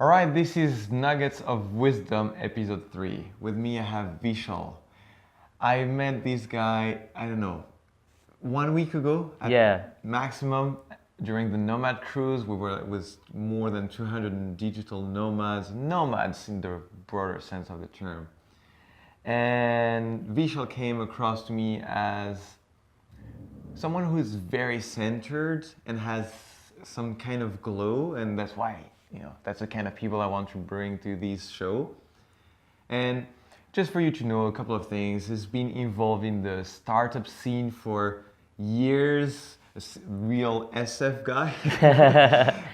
All right, this is Nuggets of Wisdom, episode 3. With me, I have Vishal. I met this guy, I don't know, 1 week ago at Yeah. maximum during the Nomad cruise. We were with more than 200 digital nomads in the broader sense of the term. And Vishal came across to me as someone who is very centered and has some kind of glow, and that's why, that's the kind of people I want to bring to this show. And just for you to know a couple of things, he's been involved in the startup scene for years, real SF guy.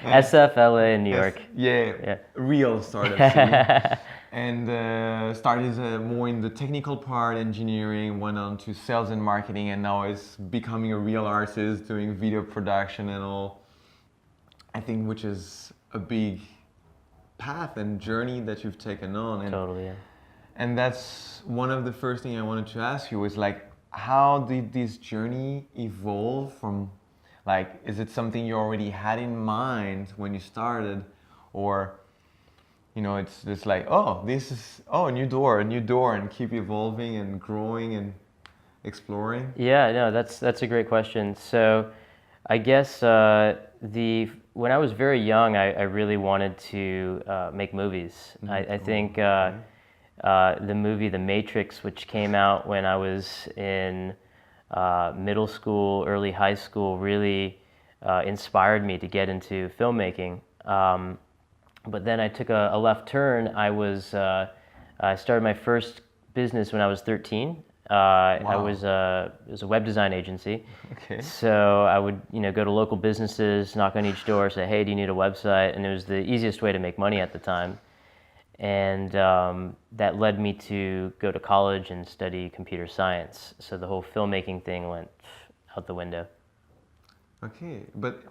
SF, LA, and New York. Yeah, real startup scene. And started more in the technical part, engineering, went on to sales and marketing, and now is becoming a real artist, doing video production and all. I think which is a big path and journey that you've taken on. And, Totally, yeah. And that's one of the first things I wanted to ask you is like, how did this journey evolve from, like, is it something you already had in mind when you started, or it's just like, a new door, and keep evolving and growing and exploring? Yeah, no, that's a great question. So, I guess when I was very young, I really wanted to make movies. I think the movie The Matrix, which came out when I was in middle school, early high school, really inspired me to get into filmmaking. But then I took a left turn. I started my first business when I was 13. Wow. It was a web design agency. Okay. So I would, go to local businesses, knock on each door, say, "Hey, do you need a website?" And it was the easiest way to make money at the time. And that led me to go to college and study computer science. So the whole filmmaking thing went out the window. Okay, but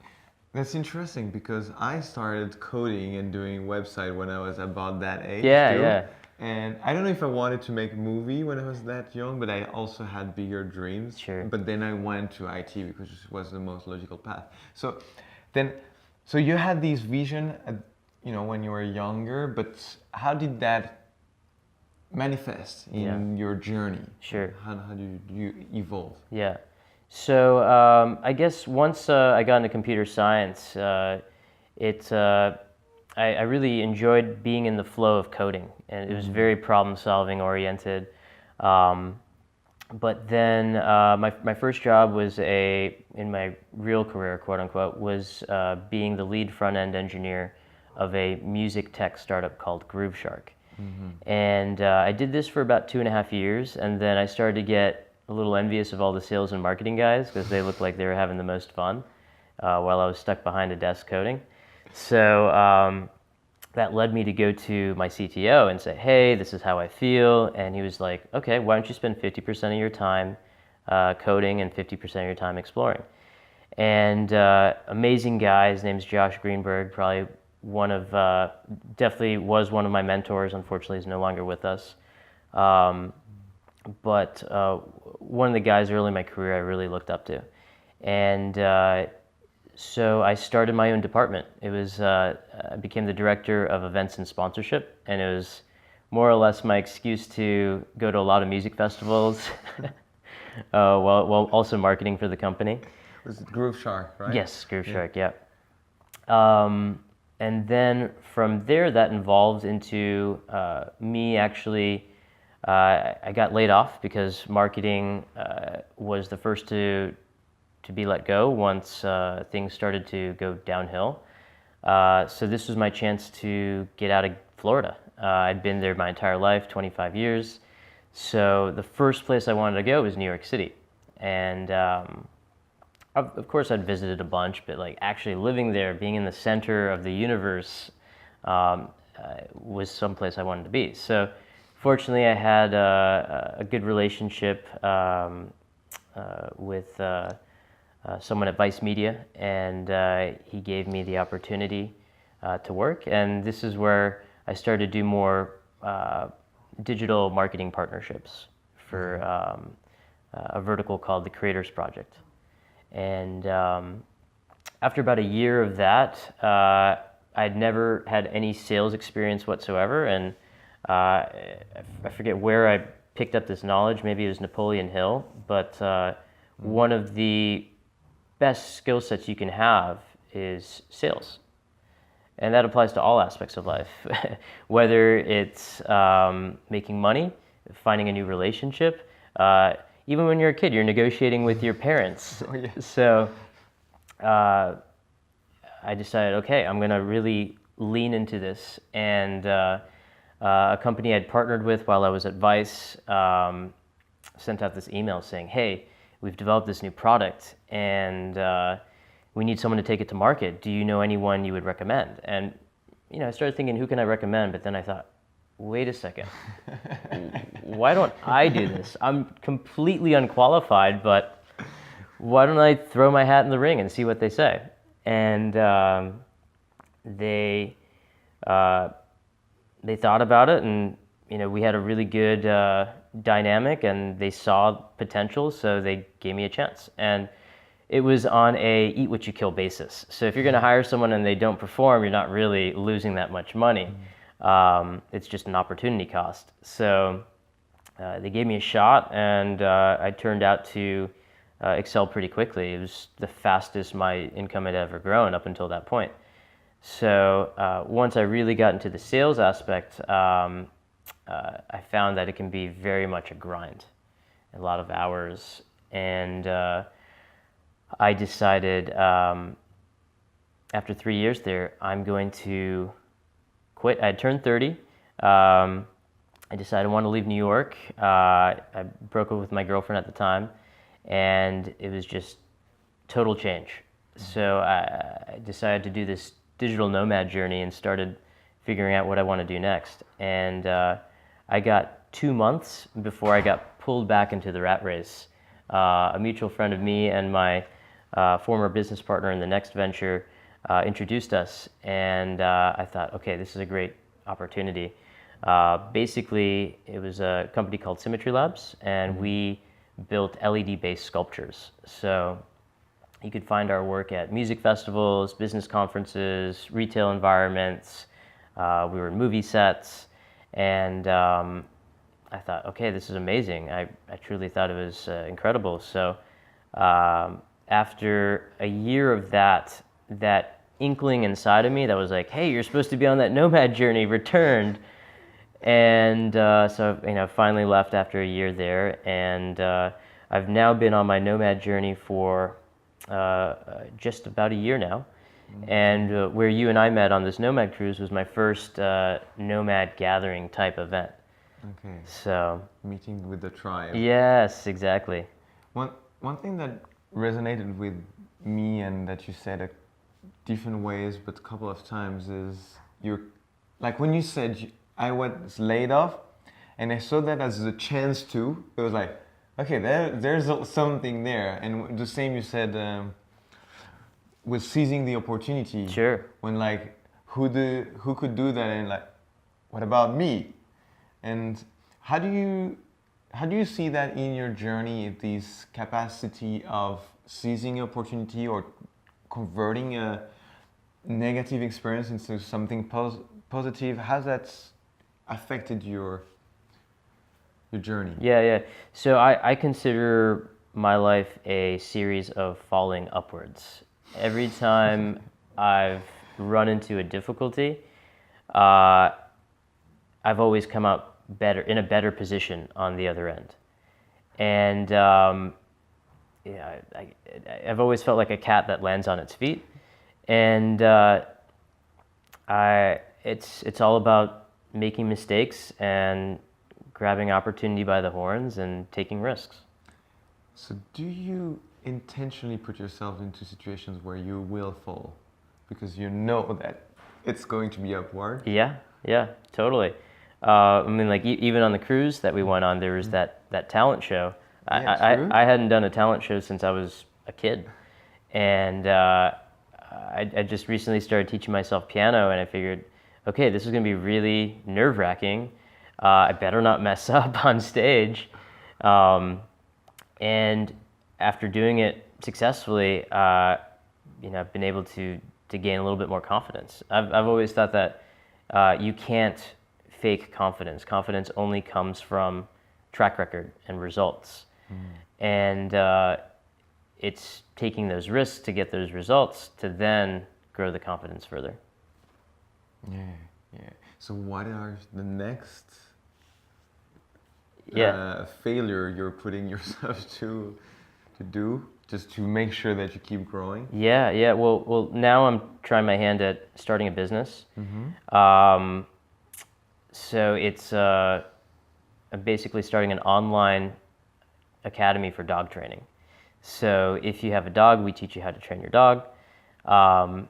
that's interesting because I started coding and doing website when I was about that age. Yeah, too. yeah. And I don't know if I wanted to make a movie when I was that young, but I also had bigger dreams. Sure. But then I went to IT because it was the most logical path. So you had this vision, when you were younger, but how did that manifest in your journey? Sure. How did you evolve? Yeah. So I guess once I got into computer science, I really enjoyed being in the flow of coding, and it was very problem-solving oriented. But then my first job was in my real career, quote unquote, was being the lead front-end engineer of a music tech startup called Groove Shark. And I did this for about 2.5 years, and then I started to get a little envious of all the sales and marketing guys because they looked like they were having the most fun while I was stuck behind a desk coding. So that led me to go to my CTO and say, "Hey, this is how I feel." And he was like, "Okay, why don't you spend 50% of your time coding and 50% of your time exploring?" And amazing guy, his name's Josh Greenberg, probably definitely was one of my mentors. Unfortunately, he's no longer with us. But one of the guys early in my career I really looked up to. And so I started my own department. I became the director of events and sponsorship, and it was more or less my excuse to go to a lot of music festivals while also marketing for the company. Was it Groove Shark, right? Yes, Groove Shark, yeah. And then from there, that evolved into me actually. I got laid off because marketing was the first to be let go once things started to go downhill. So this was my chance to get out of Florida. I'd been there my entire life, 25 years. So the first place I wanted to go was New York City. And of course I'd visited a bunch, but like actually living there, being in the center of the universe was someplace I wanted to be. So fortunately, I had a good relationship with someone at Vice Media, and he gave me the opportunity to work. And this is where I started to do more digital marketing partnerships for a vertical called the Creators Project. And after about a year of that, I'd never had any sales experience whatsoever, and I forget where I picked up this knowledge. Maybe it was Napoleon Hill, but one of the best skill sets you can have is sales. And that applies to all aspects of life, whether it's making money, finding a new relationship, even when you're a kid, you're negotiating with your parents. Oh, yeah. So I decided, okay, I'm going to really lean into this. And a company I'd partnered with while I was at Vice sent out this email saying, hey, we've developed this new product, and we need someone to take it to market. Do you know anyone you would recommend? And I started thinking, who can I recommend? But then I thought, wait a second, why don't I do this? I'm completely unqualified, but why don't I throw my hat in the ring and see what they say? And they thought about it, and we had a really good dynamic, and they saw potential, so they gave me a chance. And it was on a eat what you kill basis. So if you're going to hire someone and they don't perform, you're not really losing that much money. It's just an opportunity cost. So they gave me a shot, and I turned out to excel pretty quickly. It was the fastest my income had ever grown up until that point. So once I really got into the sales aspect, I found that it can be very much a grind, a lot of hours. And I decided after 3 years there, I'm going to quit. I had turned 30. I decided I wanted to leave New York. I broke up with my girlfriend at the time, and it was just total change. So I decided to do this digital nomad journey and started figuring out what I want to do next. And I got 2 months before I got pulled back into the rat race. A mutual friend of me and my former business partner in the next venture introduced us, and I thought, okay, this is a great opportunity. Basically, it was a company called Symmetry Labs, and we built LED-based sculptures. So you could find our work at music festivals, business conferences, retail environments. We were in movie sets, and I thought, okay, this is amazing. I truly thought it was incredible. So after a year of that inkling inside of me that was like, hey, you're supposed to be on that nomad journey, returned. And so finally left after a year there, and I've now been on my nomad journey for just about a year now. And where you and I met on this nomad cruise was my first nomad gathering type event. Okay. So Meeting with the tribe. yes, exactly. One thing that resonated with me, and that you said different ways but a couple of times, is like when you said I was laid off, and I saw that as a chance too. It was like, okay, there's something there. And the same you said with seizing the opportunity. Sure. When like who could do that, and like, what about me? And how do you see that in your journey, this capacity of seizing opportunity or converting a negative experience into something positive? How's that affected your journey? Yeah. So I consider my life a series of falling upwards. Every time I've run into a difficulty, I've always come out in a better position on the other end. And I've always felt like a cat that lands on its feet. And it's all about making mistakes and grabbing opportunity by the horns and taking risks. So do you intentionally put yourself into situations where you will fall because you know that it's going to be upward? Yeah, totally. I mean, like even on the cruise that we went on, there was that talent show. Yeah, I hadn't done a talent show since I was a kid, and I just recently started teaching myself piano, and I figured, okay, this is going to be really nerve-wracking. I better not mess up on stage. And after doing it successfully, I've been able to to gain a little bit more confidence. I've always thought that you can't fake confidence. Confidence only comes from track record and results. And it's taking those risks to get those results to then grow the confidence further. Yeah, yeah. So what are the next failure you're putting yourself to do just to make sure that you keep growing? Yeah. Well, now I'm trying my hand at starting a business. So it's I'm basically starting an online academy for dog training. So if you have a dog, we teach you how to train your dog. I'm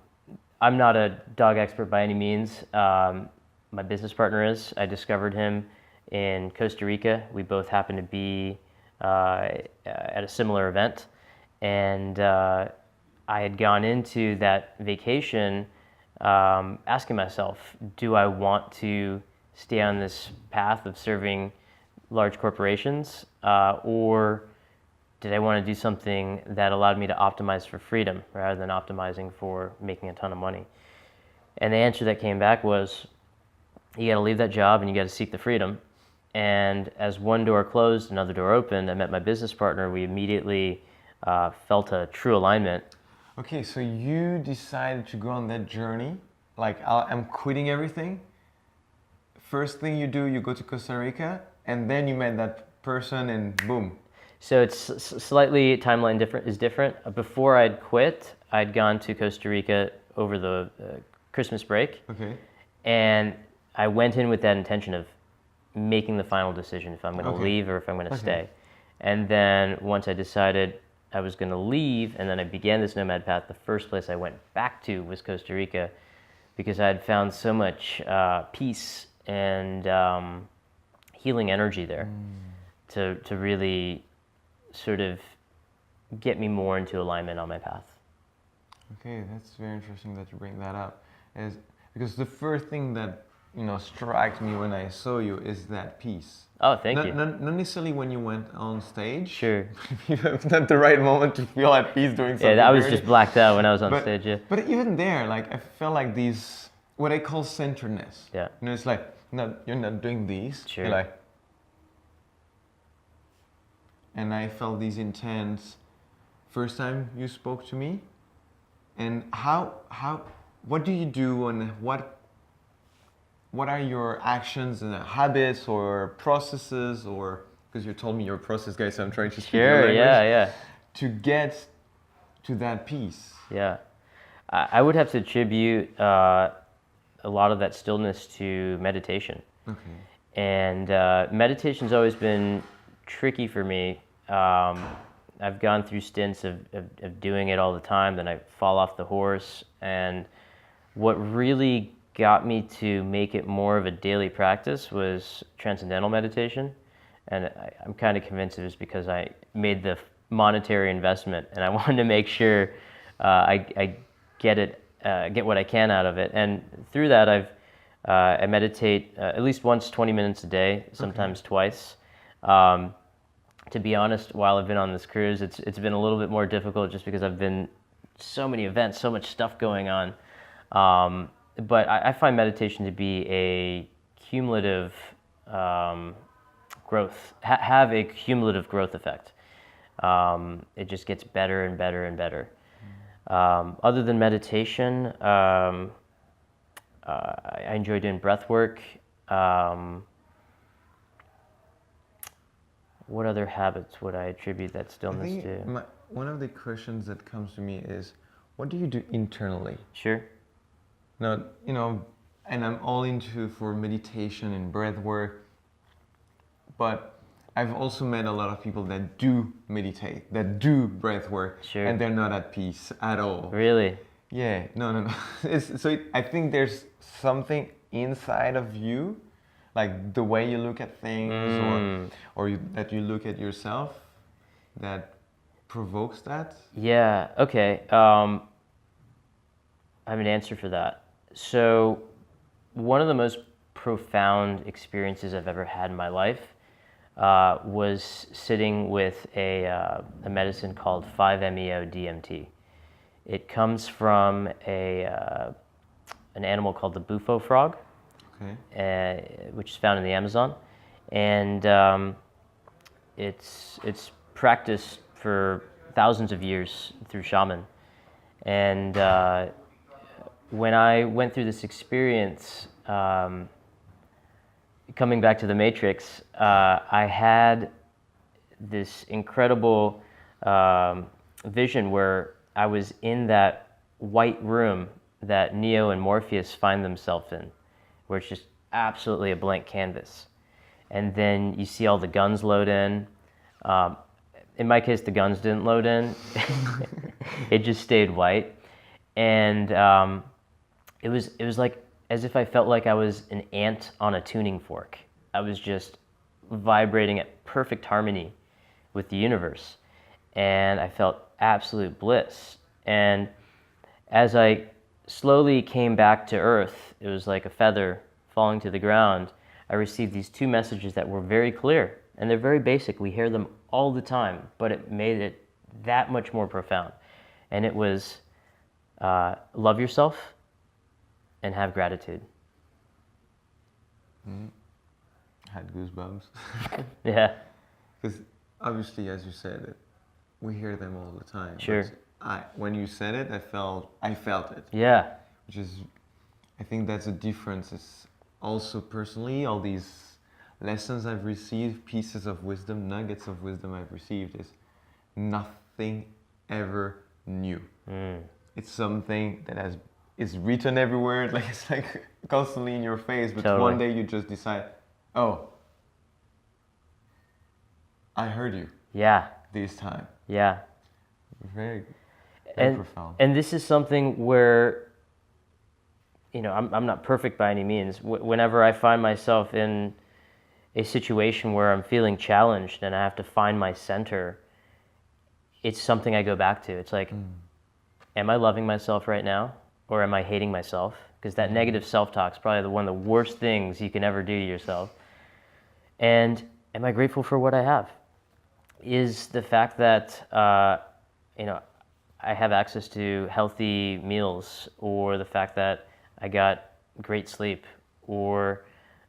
not a dog expert by any means. My business partner is. I discovered him in Costa Rica. We both happened to be at a similar event. And I had gone into that vacation asking myself, do I want to stay on this path of serving large corporations, or did I want to do something that allowed me to optimize for freedom rather than optimizing for making a ton of money? And the answer that came back was, you got to leave that job and you got to seek the freedom. And as one door closed, another door opened. I met my business partner. We immediately felt a true alignment. Okay, so you decided to go on that journey, like I'm quitting everything. First thing you do, you go to Costa Rica, and then you met that person, and boom. So it's slightly timeline different. Before I'd quit, I'd gone to Costa Rica over the Christmas break. Okay. And I went in with that intention of making the final decision if I'm going to leave or if I'm going to stay. And then once I decided I was going to leave, and then I began this nomad path, the first place I went back to was Costa Rica, because I had found so much peace and healing energy there to really sort of get me more into alignment on my path. Okay, that's very interesting that you bring that up, is because the first thing that struck me when I saw you is that peace. Oh, thank you. Not necessarily when you went on stage. Sure. It's not the right moment to feel at peace doing something. Yeah, I was just blacked out when I was on stage. Yeah. But even there, like I felt like these, what I call centeredness. Yeah. It's like you're not doing these. Sure. You're like, and I felt these intense. First time you spoke to me, and what do you do, and what are your actions and habits or processes, or because you told me you're a process guy, so I'm trying to speak your language. Yeah. To get to that peace. Yeah, I would have to attribute a lot of that stillness to meditation. Okay. And meditation's always been tricky for me. I've gone through stints of doing it all the time, then I fall off the horse. And what really got me to make it more of a daily practice was transcendental meditation. And I'm kind of convinced it was because I made the monetary investment and I wanted to make sure I get what I can out of it. And through that, I meditate at least once, 20 minutes a day, sometimes twice. To be honest, while I've been on this cruise, it's been a little bit more difficult just because I've been so many events, so much stuff going on. But I find meditation to be a cumulative growth, have a cumulative growth effect. It just gets better and better and better. Other than meditation, I enjoy doing breath work. What other habits would I attribute that stillness to? One of the questions that comes to me is, what do you do internally? Sure. Now, and I'm all into for meditation and breath work, but I've also met a lot of people that do meditate, that do breath work, sure, and they're not at peace at all. Really? Yeah, no. I think there's something inside of you, like the way you look at things, that you look at yourself, that provokes that. Yeah. Okay. I have an answer for that. So, one of the most profound experiences I've ever had in my life was sitting with a medicine called 5-MeO-DMT. It comes from an animal called the bufo frog, which is found in the Amazon, and it's practiced for thousands of years through shaman. And when I went through this experience, coming back to the Matrix, I had this incredible vision where I was in that white room that Neo and Morpheus find themselves in, where it's just absolutely a blank canvas. And then you see all the guns load in. In my case, the guns didn't load in. It just stayed white. And it was like as if I felt like I was an ant on a tuning fork. I was just vibrating at perfect harmony with the universe. And I felt absolute bliss. And as I slowly came back to Earth, it was like a feather falling to the ground. I received these two messages that were very clear, and they're very basic. We hear them all the time, but it made it that much more profound. And it was love yourself and have gratitude. Had goosebumps. Yeah. Because obviously, as you said, we hear them all the time. Sure. When you said it, I felt it. Yeah. Which is, I think that's a difference. It's also personally, all these lessons I've received, pieces of wisdom, nuggets of wisdom I've received, is nothing ever new. It's something that is written everywhere. Like it's like constantly in your face. But Totally. one day you just decide, oh, I heard you. Yeah. This time. Yeah. Very And profound. and this is something where, you know, I'm not perfect by any means. Whenever I find myself in a situation where I'm feeling challenged and I have to find my center, it's something I go back to. It's like, am I loving myself right now, or am I hating myself? Because that negative self-talk is probably one of the worst things you can ever do to yourself. And am I grateful for what I have? Is the fact that you know, I have access to healthy meals, or the fact that I got great sleep, or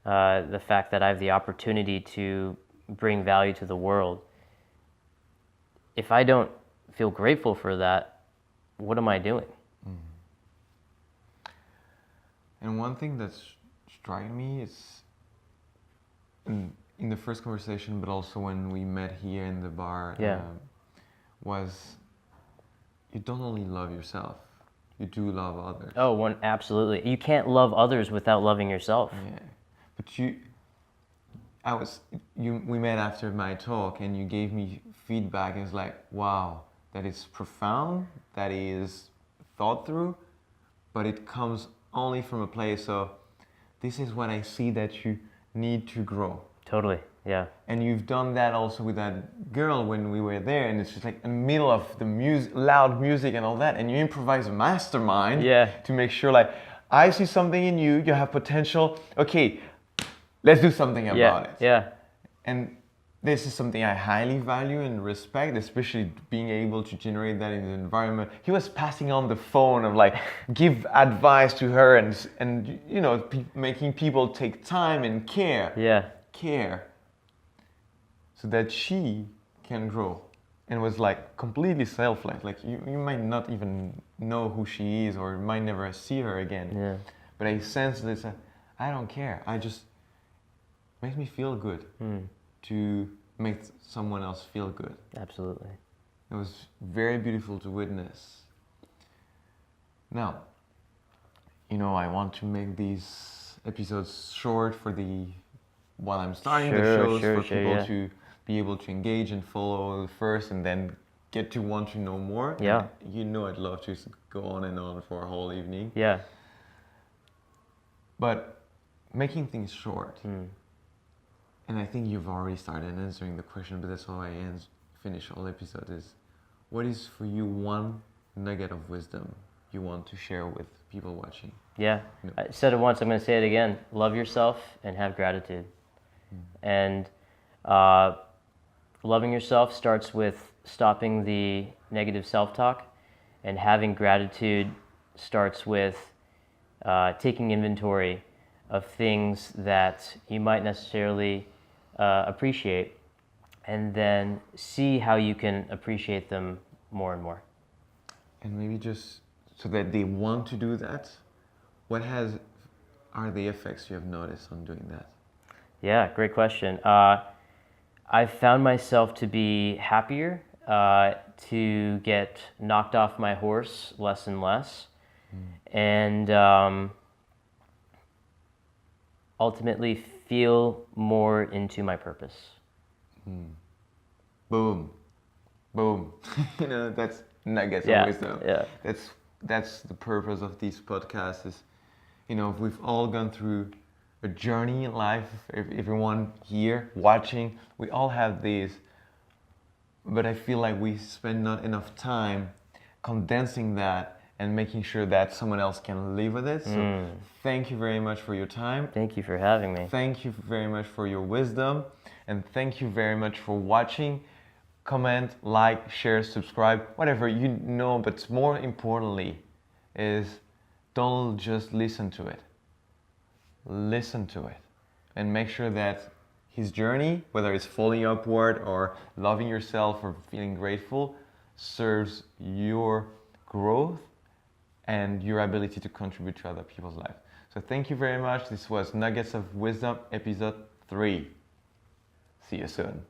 the fact that I have the opportunity to bring value to the world. If I don't feel grateful for that, what am I doing? And one thing that's striking me is in the first conversation, but also when we met here in the bar, was you don't only love yourself, you do love others. Oh, absolutely. You can't love others without loving yourself. Yeah, but we met after my talk, and you gave me feedback. It's like, wow, that is profound, that is thought through, but it comes only from a place of, this is what I see that you need to grow. Totally, yeah. And you've done that also with that girl when we were there, and it's just like in the middle of the loud music and all that, and you improvise a mastermind to make sure, like, I see something in you, you have potential, okay, let's do something about it. Yeah. And this is something I highly value and respect, especially being able to generate that in the environment. He was passing on the phone of like, give advice to her, and you know, making people take time and care. Care. So that she can grow. And was like completely selfless. Like you might not even know who she is, or might never see her again. Yeah. But I sense this, I don't care. Makes me feel good to make someone else feel good. Absolutely. It was very beautiful to witness. Now, you know, I want to make these episodes short while I'm starting the shows, for people to be able to engage and follow first, and then get to want to know more. Yeah. And you know, I'd love to go on and on for a whole evening. Yeah. But making things short. And I think you've already started answering the question, but that's how I finish all episodes, is what is for you one nugget of wisdom you want to share with people watching? Yeah. I said it once, I'm going to say it again. Love yourself and have gratitude. And loving yourself starts with stopping the negative self-talk And having gratitude starts with taking inventory of things that you might necessarily appreciate, and then see how you can appreciate them more and more. And maybe just so that they want to do that, what are the effects you have noticed on doing that? Yeah, great question. I've found myself to be happier, to get knocked off my horse less and less, and ultimately feel more into my purpose. Boom, boom. That's nuggets Yeah, of wisdom. yeah. That's the purpose of these podcasts. Is we've all gone through a journey in life. Everyone here watching, we all have these. But I feel like we spend not enough time condensing that and making sure that someone else can live with it. So thank you very much for your time. Thank you for having me. Thank you very much for your wisdom. And thank you very much for watching. Comment, like, share, subscribe, whatever but more importantly is don't just listen to it. Listen to it and make sure that his journey, whether it's falling upward or loving yourself or feeling grateful, serves your growth and your ability to contribute to other people's lives. So thank you very much. This was Nuggets of Wisdom, episode 3. See you soon.